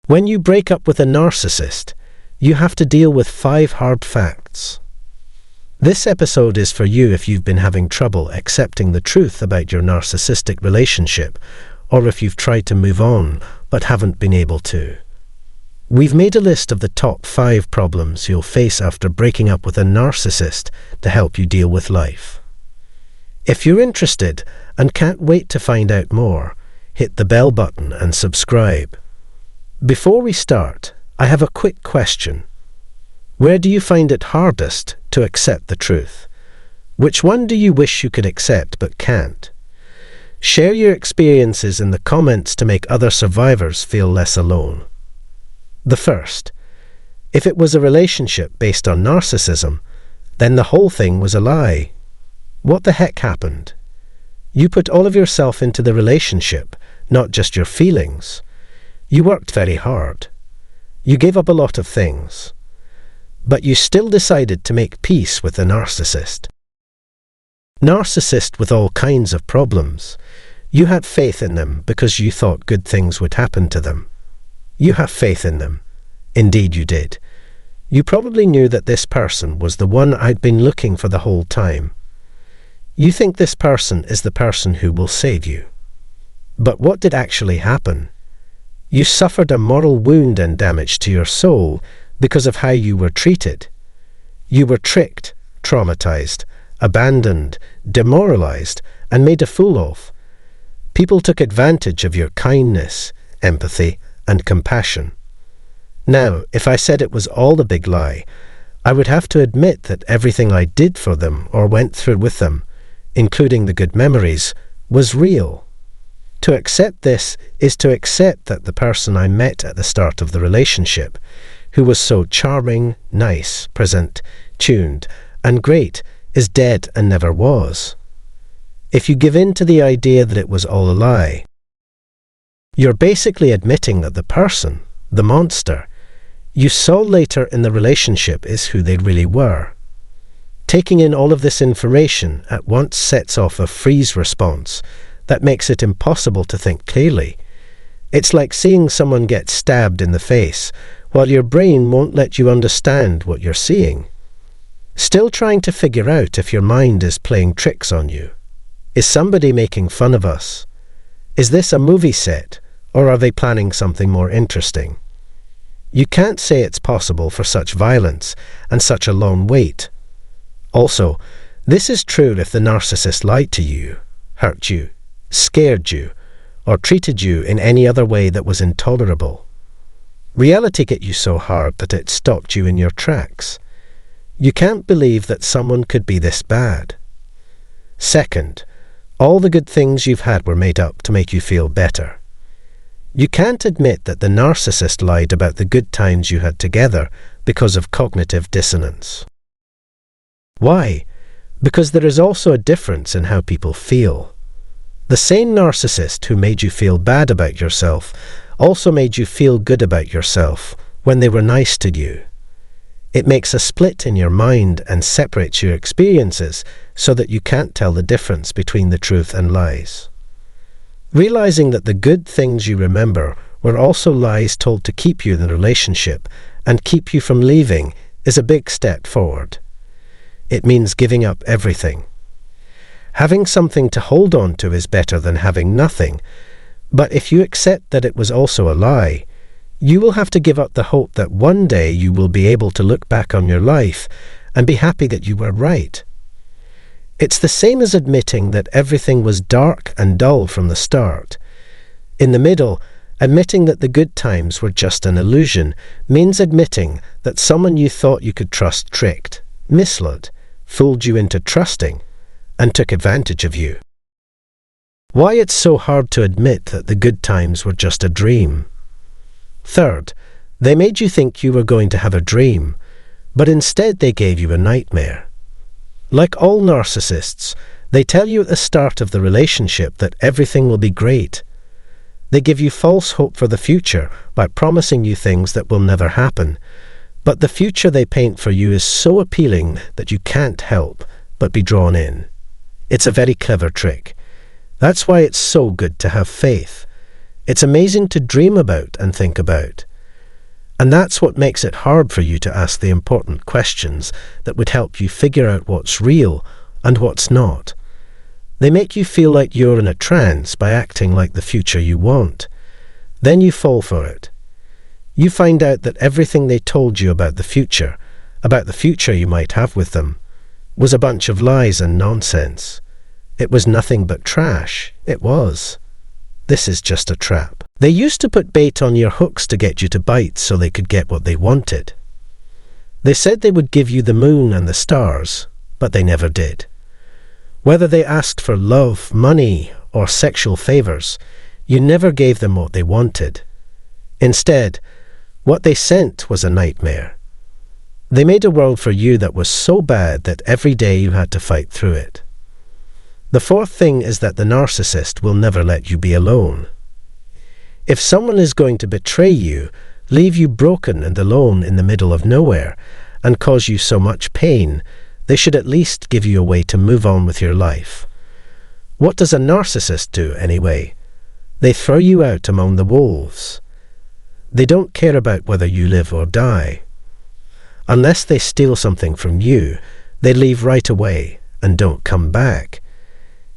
When you break up with a narcissist, you have to deal with 5 hard facts. This episode is for you if you've been having trouble accepting the truth about your narcissistic relationship, or if you've tried to move on but haven't been able to. We've made a list of the top 5 problems you'll face after breaking up with a narcissist to help you deal with life. If you're interested and can't wait to find out more, hit the bell button and subscribe. Before we start, I have a quick question. Where do you find it hardest to accept the truth? Which one do you wish you could accept but can't? Share your experiences in the comments to make other survivors feel less alone. The first, if it was a relationship based on narcissism, then the whole thing was a lie. What the heck happened? You put all of yourself into the relationship, not just your feelings. You worked very hard. You gave up a lot of things. But you still decided to make peace with the narcissist. Narcissist with all kinds of problems. You had faith in them because you thought good things would happen to them. You have faith in them. Indeed you did. You probably knew that this person was the one I'd been looking for the whole time. You think this person is the person who will save you. But what did actually happen? You suffered a moral wound and damage to your soul because of how you were treated. You were tricked, traumatized, abandoned, demoralized, and made a fool of. People took advantage of your kindness, empathy, and compassion. Now, if I said it was all a big lie, I would have to admit that everything I did for them or went through with them, including the good memories, was real. To accept this is to accept that the person I met at the start of the relationship, who was so charming, nice, present, tuned, and great, is dead and never was. If you give in to the idea that it was all a lie, you're basically admitting that the person, the monster, you saw later in the relationship is who they really were. Taking in all of this information at once sets off a freeze response that makes it impossible to think clearly. It's like seeing someone get stabbed in the face, while your brain won't let you understand what you're seeing. Still trying to figure out if your mind is playing tricks on you. Is somebody making fun of us? Is this a movie set, or are they planning something more interesting? You can't say it's possible for such violence and such a long wait. Also, this is true if the narcissist lied to you, hurt you, scared you, or treated you in any other way that was intolerable. Reality hit you so hard that it stopped you in your tracks. You can't believe that someone could be this bad. Second, all the good things you've had were made up to make you feel better. You can't admit that the narcissist lied about the good times you had together because of cognitive dissonance. Why? Because there is also a difference in how people feel. The same narcissist who made you feel bad about yourself also made you feel good about yourself when they were nice to you. It makes a split in your mind and separates your experiences so that you can't tell the difference between the truth and lies. Realizing that the good things you remember were also lies told to keep you in the relationship and keep you from leaving is a big step forward. It means giving up everything. Having something to hold on to is better than having nothing, but if you accept that it was also a lie, you will have to give up the hope that one day you will be able to look back on your life and be happy that you were right. It's the same as admitting that everything was dark and dull from the start. In the middle, admitting that the good times were just an illusion means admitting that someone you thought you could trust tricked, misled, fooled you into trusting, and took advantage of you. Why it's so hard to admit that the good times were just a dream. Third, they made you think you were going to have a dream, but instead they gave you a nightmare. Like all narcissists, they tell you at the start of the relationship that everything will be great. They give you false hope for the future by promising you things that will never happen, but the future they paint for you is so appealing that you can't help but be drawn in. It's a very clever trick. That's why it's so good to have faith. It's amazing to dream about and think about. And that's what makes it hard for you to ask the important questions that would help you figure out what's real and what's not. They make you feel like you're in a trance by acting like the future you want. Then you fall for it. You find out that everything they told you about the future you might have with them, was a bunch of lies and nonsense. It was nothing but trash. It was. This is just a trap. They used to put bait on your hooks to get you to bite so they could get what they wanted. They said they would give you the moon and the stars, but they never did. Whether they asked for love, money, or sexual favors, you never gave them what they wanted. Instead, what they sent was a nightmare. They made a world for you that was so bad that every day you had to fight through it. The fourth thing is that the narcissist will never let you be alone. If someone is going to betray you, leave you broken and alone in the middle of nowhere, and cause you so much pain, they should at least give you a way to move on with your life. What does a narcissist do, anyway? They throw you out among the wolves. They don't care about whether you live or die. Unless they steal something from you, they leave right away and don't come back.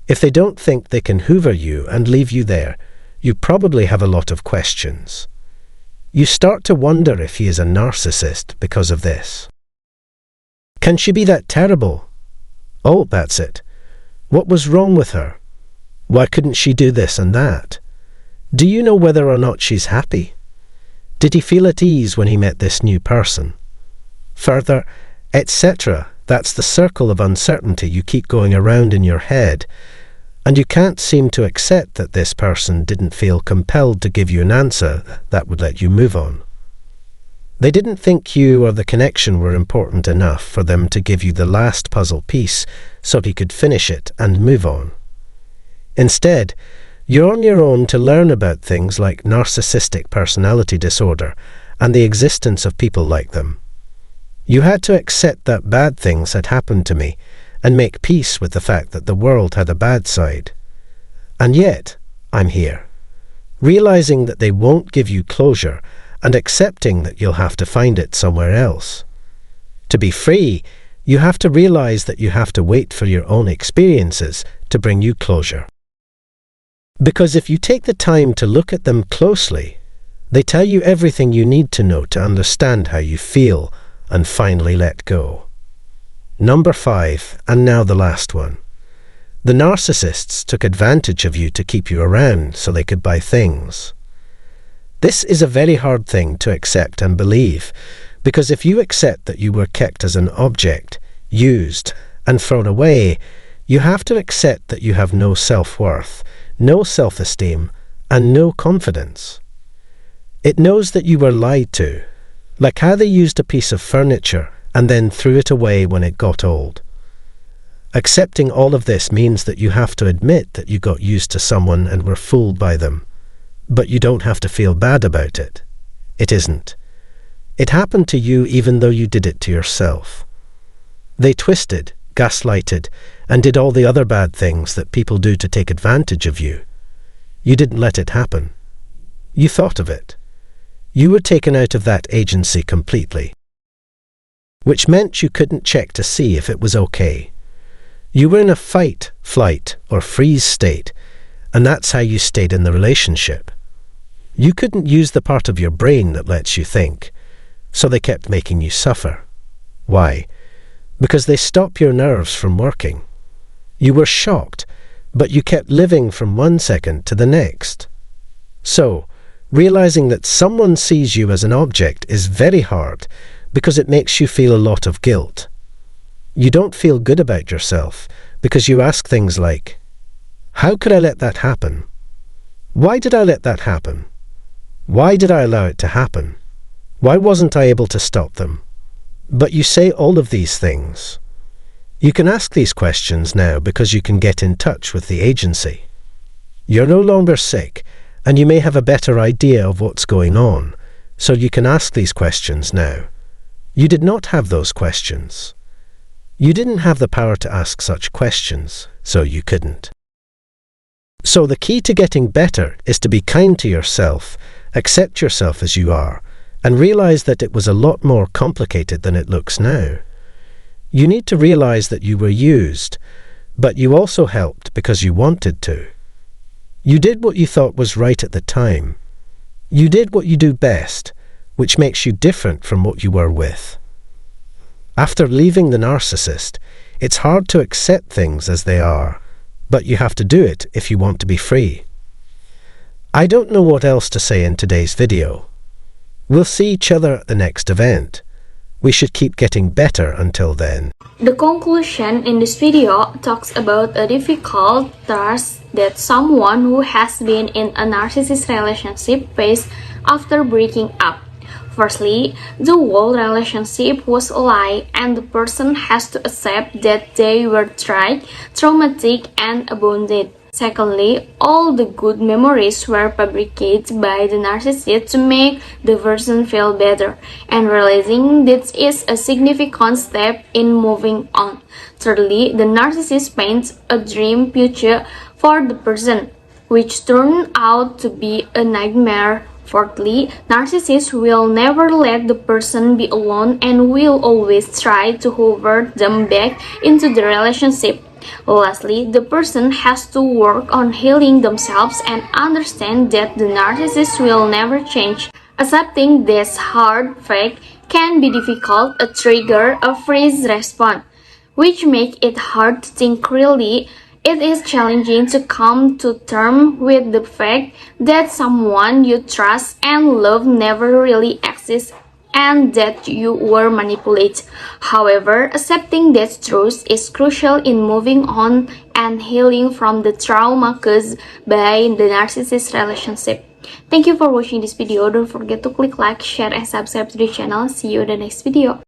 If they don't think they can hoover you and leave you there, you probably have a lot of questions. You start to wonder if he is a narcissist because of this. Can she be that terrible? Oh, that's it. What was wrong with her? Why couldn't she do this and that? Do you know whether or not she's happy? Did he feel at ease when he met this new person? Further, etc. That's the circle of uncertainty you keep going around in your head, and you can't seem to accept that this person didn't feel compelled to give you an answer that would let you move on. They didn't think you or the connection were important enough for them to give you the last puzzle piece so he could finish it and move on. Instead, you're on your own to learn about things like narcissistic personality disorder and the existence of people like them. You had to accept that bad things had happened to me and make peace with the fact that the world had a bad side. And yet, I'm here, realizing that they won't give you closure and accepting that you'll have to find it somewhere else. To be free, you have to realize that you have to wait for your own experiences to bring you closure. Because if you take the time to look at them closely, they tell you everything you need to know to understand how you feel and finally let go. Number 5, and now the last one. The narcissists took advantage of you to keep you around so they could buy things. This is a very hard thing to accept and believe, because if you accept that you were kept as an object, used, and thrown away, you have to accept that you have no self-worth, no self-esteem, and no confidence. It knows that you were lied to, like how they used a piece of furniture and then threw it away when it got old. Accepting all of this means that you have to admit that you got used to someone and were fooled by them. But you don't have to feel bad about it. It isn't. It happened to you even though you did it to yourself. They twisted, gaslighted, and did all the other bad things that people do to take advantage of you. You didn't let it happen. You thought of it. You were taken out of that agency completely, which meant you couldn't check to see if it was okay. You were in a fight, flight, or freeze state, and that's how you stayed in the relationship. You couldn't use the part of your brain that lets you think, so they kept making you suffer. Why? Because they stop your nerves from working. You were shocked, but you kept living from one second to the next. So, realizing that someone sees you as an object is very hard because it makes you feel a lot of guilt. You don't feel good about yourself because you ask things like, how could I let that happen? Why did I let that happen? Why did I allow it to happen? Why wasn't I able to stop them? But you say all of these things. You can ask these questions now because you can get in touch with the agency. You're no longer sick, and you may have a better idea of what's going on, so you can ask these questions now. You did not have those questions. You didn't have the power to ask such questions, so you couldn't. So the key to getting better is to be kind to yourself, accept yourself as you are, and realize that it was a lot more complicated than it looks now. You need to realize that you were used, but you also helped because you wanted to. You did what you thought was right at the time. You did what you do best, which makes you different from what you were with. After leaving the narcissist, it's hard to accept things as they are, but you have to do it if you want to be free. I don't know what else to say in today's video. We'll see each other at the next event. We should keep getting better until then. The conclusion in this video talks about a difficult task that someone who has been in a narcissist relationship faced after breaking up. Firstly, the whole relationship was a lie and the person has to accept that they were tried, traumatic and abandoned. Secondly, all the good memories were fabricated by the narcissist to make the person feel better, and realizing this is a significant step in moving on. Thirdly, the narcissist paints a dream future for the person, which turned out to be a nightmare. Fourthly, narcissists will never let the person be alone and will always try to hoover them back into the relationship. Lastly, the person has to work on healing themselves and understand that the narcissist will never change. Accepting this hard fact can be difficult, a trigger a freeze response, which makes it hard to think clearly. It is challenging to come to terms with the fact that someone you trust and love never really exists and that you were manipulated. However, accepting that truth is crucial in moving on and healing from the trauma caused by the narcissist relationship. Thank you for watching this video. Don't forget to click like, share, and subscribe to the channel. See you in the next video.